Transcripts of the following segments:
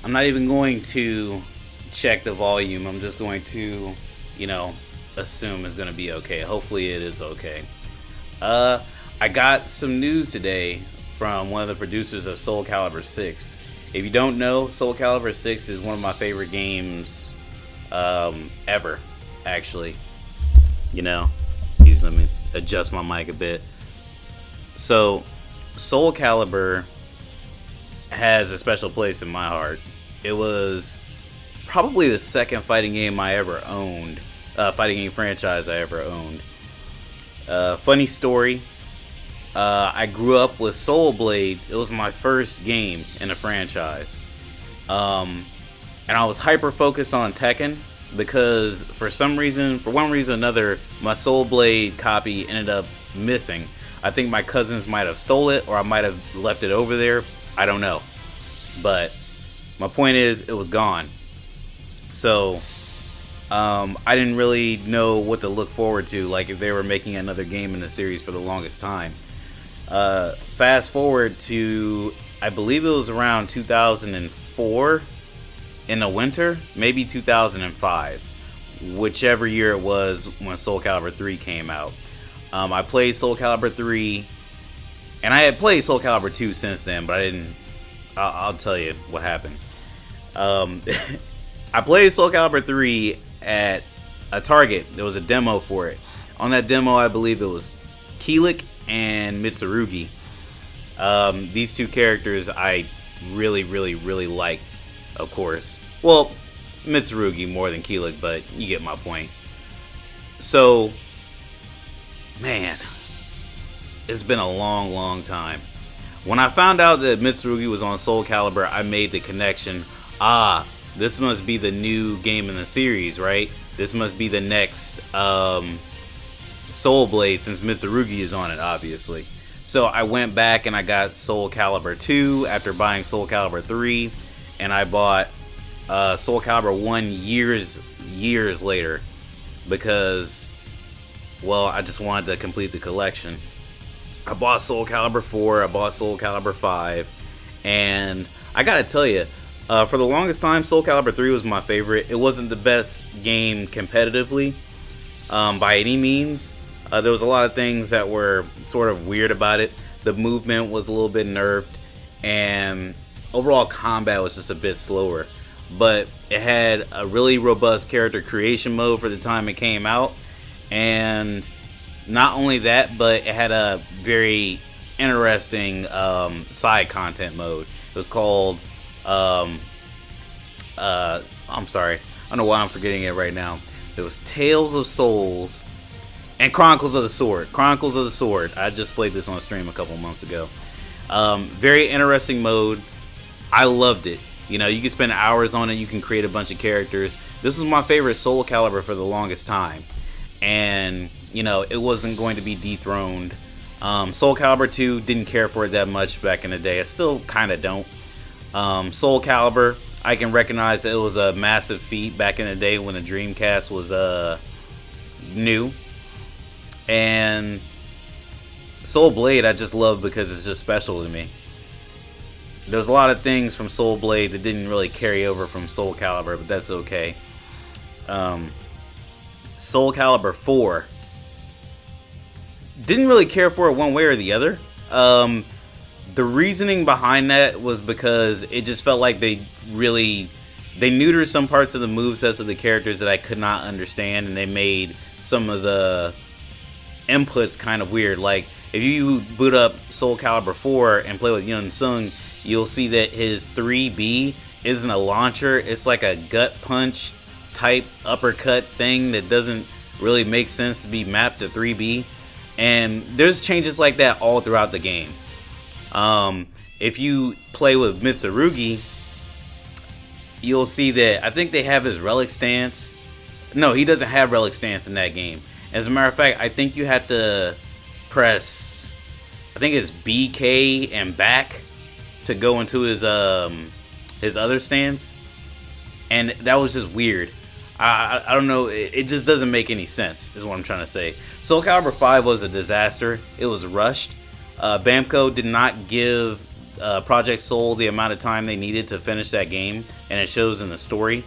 I'm not even going to check the volume. I'm just going to, you know, assume it's going to be okay. Hopefully it is okay. Uh, I got some news today from one of the producers of Soul Calibur 6. If you don't know, Soul Calibur 6 is one of my favorite games ever, actually. You know, excuse me, let me adjust my mic a bit. So, Soul Calibur has a special place in my heart. It was probably the second fighting game I ever owned, fighting game franchise I ever owned. Funny story. I grew up with Soul Blade. It was my first game in a franchise. And I was hyper focused on Tekken because for some reason, for one reason or another, my Soul Blade copy ended up missing. I think my cousins might have stole it or I might have left it over there. I don't know. But my point is, it was gone. So I didn't really know what to look forward to, like if they were making another game in the series for the longest time. Fast forward to, I believe it was around 2004 in the winter, maybe 2005, whichever year it was when Soul Calibur 3 came out. I played Soul Calibur 3, and I had played Soul Calibur 2 since then, but I didn't. I'll tell you what happened. I played Soul Calibur 3 at a Target. There was a demo for it. On that demo, I believe it was Keelik and Mitsurugi. These two characters I really, really, really like, of course. Well, Mitsurugi more than Keelik, but you get my point. So, man, it's been a long, long time. When I found out that Mitsurugi was on Soul Calibur, I made the connection. This must be the new game in the series, right? This must be the next Soul Blade, since Mitsurugi is on it, obviously. So I went back and I got Soul Calibur 2 after buying Soul Calibur 3, and I bought Soul Calibur 1 years later because, well, I just wanted to complete the collection. I bought Soul Calibur 4, I bought Soul Calibur 5, and I gotta tell you, for the longest time, Soul Calibur 3 was my favorite. It wasn't the best game competitively, by any means. There was a lot of things that were sort of weird about it. The movement was a little bit nerfed, and overall combat was just a bit slower. But it had a really robust character creation mode for the time it came out, and not only that, but it had a very interesting side content mode. It was called I'm sorry, I don't know why I'm forgetting it right now. It was Tales of Souls and Chronicles of the Sword. Chronicles of the Sword. I just played this on stream a couple months ago. Very interesting mode. I loved it. You know, you can spend hours on it. You can create a bunch of characters. This was my favorite Soul Calibur for the longest time. And, you know, it wasn't going to be dethroned. Soul Calibur 2, didn't care for it that much back in the day. I still kind of don't. Soul Calibur, I can recognize that it was a massive feat back in the day when the Dreamcast was new. And Soul Blade I just love because it's just special to me. There's a lot of things from Soul Blade that didn't really carry over from Soul Calibur, but that's okay. Soul Calibur 4, didn't really care for it one way or the other. The reasoning behind that was because it just felt like they neutered some parts of the movesets of the characters that I could not understand, and they made some of the inputs kind of weird. Like, if you boot up Soul Calibur 4 and play with Yun Sung, you'll see that his 3B isn't a launcher. It's like a gut punch type uppercut thing that doesn't really make sense to be mapped to 3B. And there's changes like that all throughout the game. If you play with Mitsurugi, you'll see that I think they have his relic stance. No, he doesn't have relic stance in that game. As a matter of fact, I think you have to press, I think it's BK and back to go into his other stance, and that was just weird. I don't know, it just doesn't make any sense is what I'm trying to say. Soul Calibur 5 was a disaster. It was rushed. Bamco did not give Project Soul the amount of time they needed to finish that game, and it shows in the story.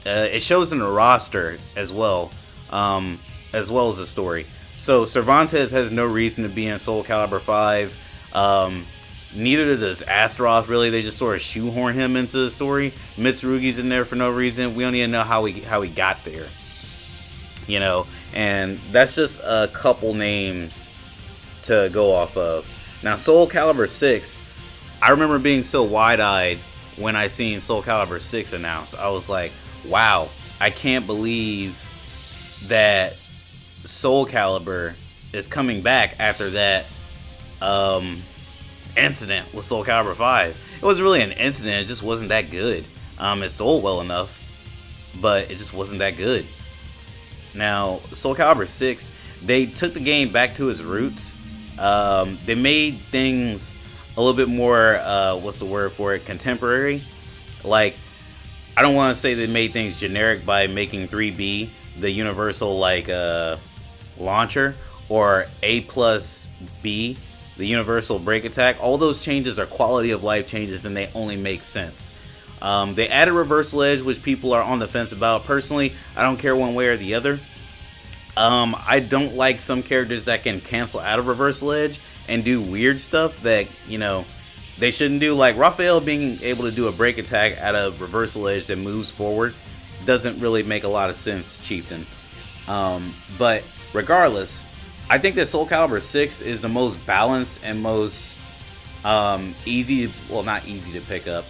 It shows in the roster as well as the story. So Cervantes has no reason to be in Soul Calibur 5. Neither does Astaroth, really. They just sort of shoehorn him into the story. Mitsurugi's in there for no reason. We don't even know how he got there. You know, and that's just a couple names to go off of. Now, Soul Calibur 6, I remember being so wide-eyed when I seen Soul Calibur 6 announced. I was like, wow, I can't believe that Soul Calibur is coming back after that incident with Soul Calibur 5. It wasn't really an incident, it just wasn't that good. It sold well enough, but it just wasn't that good. Now, Soul Calibur 6, they took the game back to its roots. They made things a little bit more, what's the word for it, contemporary. Like, I don't want to say they made things generic by making 3B the universal, like, launcher, or A plus B the universal break attack. All those changes are quality of life changes, and they only make sense. They added reversal edge, which people are on the fence about. Personally, I don't care one way or the other. I don't like some characters that can cancel out of reversal edge and do weird stuff that, you know, they shouldn't do. Like Raphael being able to do a break attack out of reversal edge that moves forward doesn't really make a lot of sense, Chieftain. But regardless, I think that Soul Calibur 6 is the most balanced and most easy, well, not easy to pick up.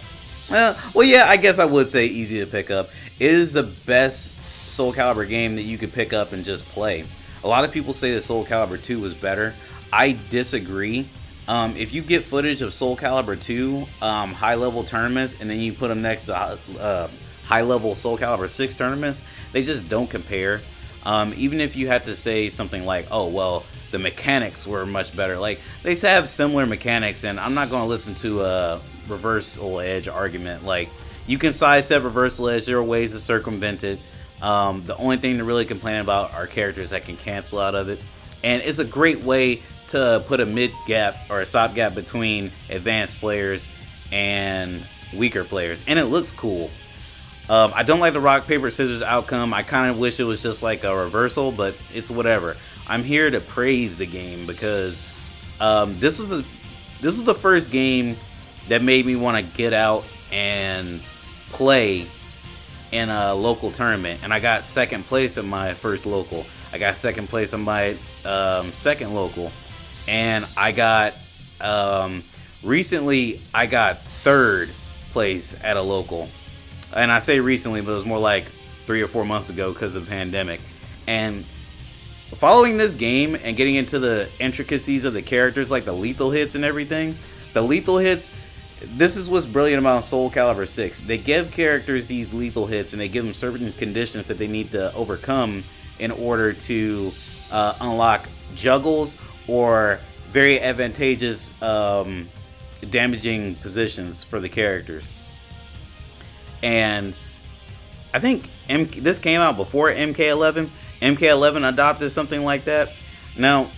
Well, yeah, I guess I would say easy to pick up. It is the best Soul Calibur game that you could pick up and just play. A lot of people say that Soul Calibur 2 was better. I disagree. If you get footage of Soul Calibur 2 high-level tournaments and then you put them next to high-level Soul Calibur 6 tournaments, they just don't compare. Even if you had to say something like, oh, well, the mechanics were much better. Like, they have similar mechanics, and I'm not going to listen to a reversal edge argument. Like, you can sidestep reversal edge. There are ways to circumvent it. The only thing to really complain about are characters that can cancel out of it. And it's a great way to put a mid gap or a stop gap between advanced players and weaker players. And it looks cool. I don't like the rock, paper, scissors outcome. I kind of wish it was just like a reversal, but it's whatever. I'm here to praise the game because this was the first game that made me want to get out and play in a local tournament, and I got second place at my first local. I got second place on my second local, and I got recently I got third place at a local. And I say recently, but it was more like 3 or 4 months ago because of the pandemic. And following this game and getting into the intricacies of the characters, like the lethal hits and everything, the lethal hits, this is what's brilliant about Soul Calibur 6. They give characters these lethal hits, and they give them certain conditions that they need to overcome in order to unlock juggles or very advantageous damaging positions for the characters. And I think this came out before MK11. MK11 adopted something like that. Now,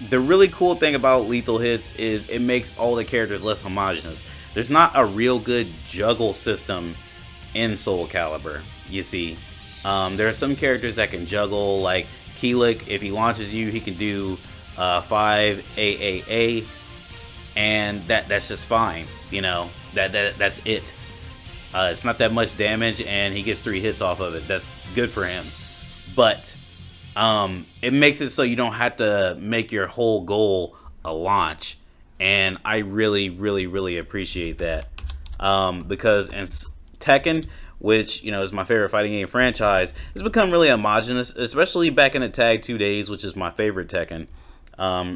the really cool thing about lethal hits is it makes all the characters less homogenous. There's not a real good juggle system in Soul Calibur, you see. There are some characters that can juggle, like Keelik. If he launches you, he can do 5 AAA, and that's just fine. You know, that's it. It's not that much damage, and he gets 3 hits off of it. That's good for him. But it makes it so you don't have to make your whole goal a launch. And I really, really, really appreciate that. Because in Tekken, which, you know, is my favorite fighting game franchise, it's become really homogenous, especially back in the Tag 2 days, which is my favorite Tekken,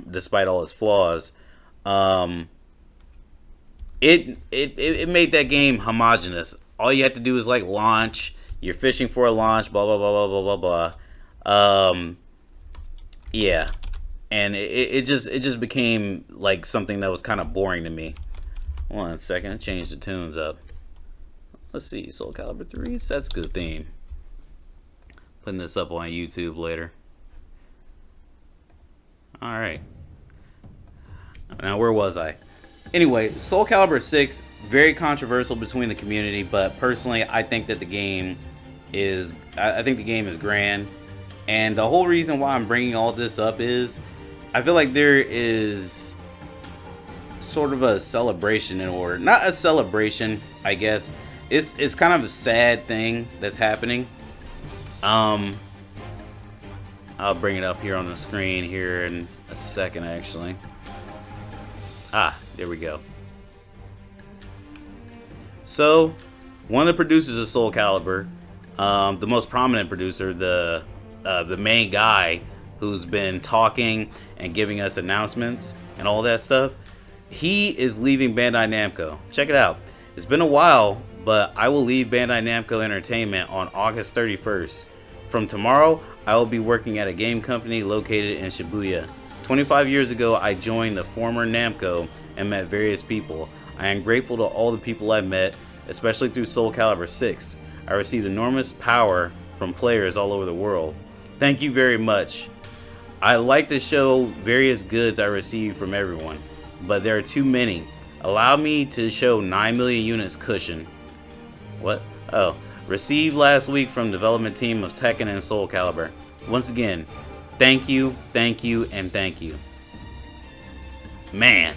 despite all its flaws. It made that game homogenous. All you have to do is like launch. You're fishing for a launch. Blah blah blah blah blah blah blah. Yeah, and it just became like something that was kind of boring to me. 1 second, change the tunes up. Let's see, Soul Calibur 3. That's a good theme. Putting this up on YouTube later. All right. Now where was I? Anyway, Soul Calibur 6, very controversial between the community, but personally, I think that the game is, I think the game is grand. And the whole reason why I'm bringing all this up is, I feel like there is sort of a celebration in order. Not a celebration, I guess. It's kind of a sad thing that's happening. I'll bring it up here on the screen here in a second, actually. There we go. So, one of the producers of Soul Calibur, the most prominent producer, the main guy who's been talking and giving us announcements and all that stuff, he is leaving Bandai Namco. Check it out. It's been a while, but I will leave Bandai Namco Entertainment on August 31st. From tomorrow, I will be working at a game company located in Shibuya. 25 years ago, I joined the former Namco and met various people. I am grateful to all the people I've met, especially through Soul Calibur 6. I received enormous power from players all over the world. Thank you very much. I like to show various goods I received from everyone, but there are too many. Allow me to show 9 million units cushion. What? Oh. Received last week from development team of Tekken and Soul Calibur. Once again, thank you, and thank you. Man,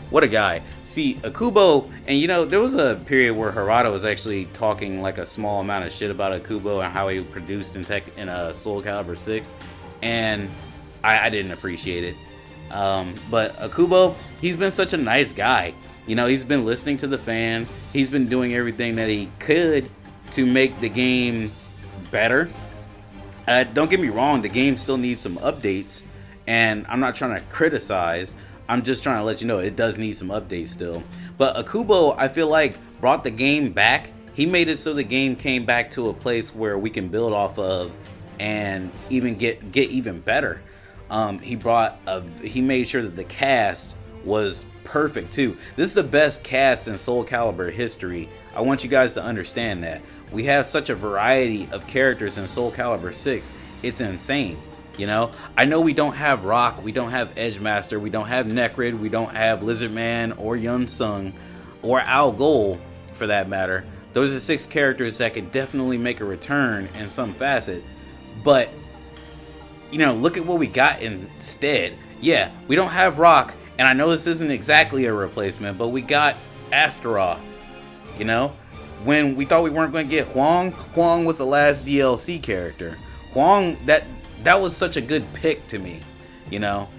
what a guy. See, Okubo, and you know, there was a period where Harada was actually talking like a small amount of shit about Okubo and how he produced in Soul Calibur 6, and I didn't appreciate it. But Okubo, he's been such a nice guy. You know, he's been listening to the fans. He's been doing everything that he could to make the game better. Don't get me wrong, the game still needs some updates, and I'm not trying to criticize. I'm just trying to let you know it does need some updates still. But Okubo, I feel like, brought the game back. He made it so the game came back to a place where we can build off of and even get even better. He made sure that the cast was perfect too. This is the best cast in Soul Calibur history. I want you guys to understand that. We have such a variety of characters in Soul Calibur 6. It's insane. You know, I know we don't have Rock, we don't have Edgemaster, we don't have Necrid, we don't have Lizard Man or Yun Sung or Al Gol for that matter. Those are 6 characters that could definitely make a return in some facet. But, you know, look at what we got instead. Yeah, we don't have Rock, and I know this isn't exactly a replacement, but we got Astaroth. You know, when we thought we weren't going to get Huang, Huang was the last DLC character. Huang, that was such a good pick to me. You know,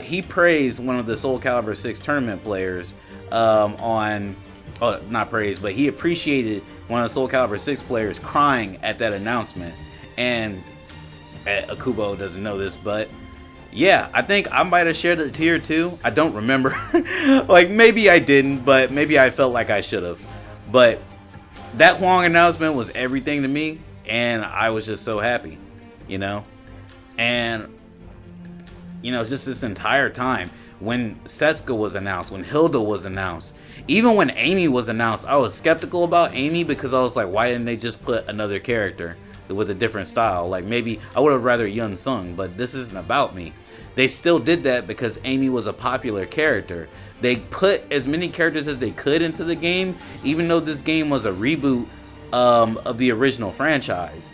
he praised one of the Soul Calibur 6 tournament players not praised, but he appreciated one of the Soul Calibur 6 players crying at that announcement. And Okubo doesn't know this, but yeah, I think I might have shared it here too. I don't remember. Like, maybe I didn't, but maybe I felt like I should have. But that Huang announcement was everything to me, and I was just so happy, you know? And, you know, just this entire time, when Setsuka was announced, when Hilda was announced, even when Amy was announced, I was skeptical about Amy because I was like, why didn't they just put another character with a different style? Like, maybe I would have rather Yun Sung, but this isn't about me. They still did that because Amy was a popular character. They put as many characters as they could into the game, even though this game was a reboot of the original franchise.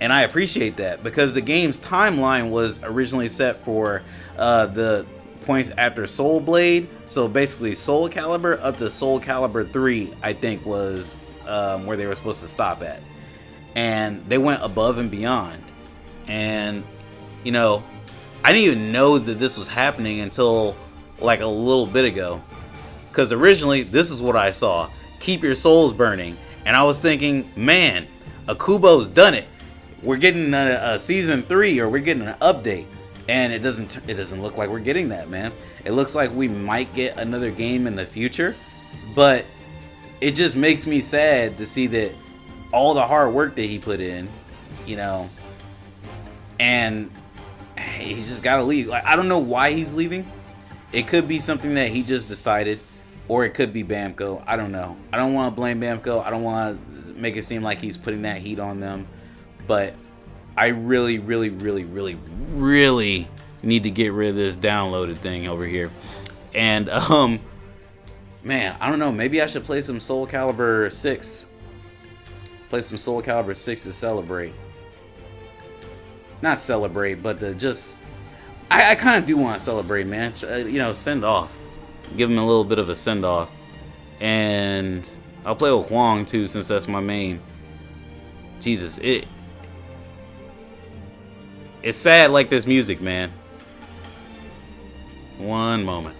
And I appreciate that because the game's timeline was originally set for the points after Soul Blade. So basically Soul Calibur up to Soul Calibur 3, I think, was where they were supposed to stop at. And they went above and beyond. And, you know, I didn't even know that this was happening until like a little bit ago. Because originally, this is what I saw. Keep your souls burning. And I was thinking, man, Okubo's done it. We're getting a season 3, or we're getting an update, and it doesn't look like we're getting that, man. It looks like we might get another game in the future, but it just makes me sad to see that all the hard work that he put in, you know, and he's just got to leave. Like, I don't know why he's leaving. It could be something that he just decided, or it could be Bamco. I don't know. I don't want to blame Bamco. I don't want to make it seem like he's putting that heat on them. But I really, really, really, really, really need to get rid of this downloaded thing over here. And man, I don't know. Maybe I should play some Soul Calibur 6. Play some Soul Calibur 6 to celebrate. Not celebrate, but to just... I kind of do want to celebrate, man. You know, send off. Give him a little bit of a send off. And I'll play with Huang too, since that's my main. Jesus, it's sad like this music, man. One moment.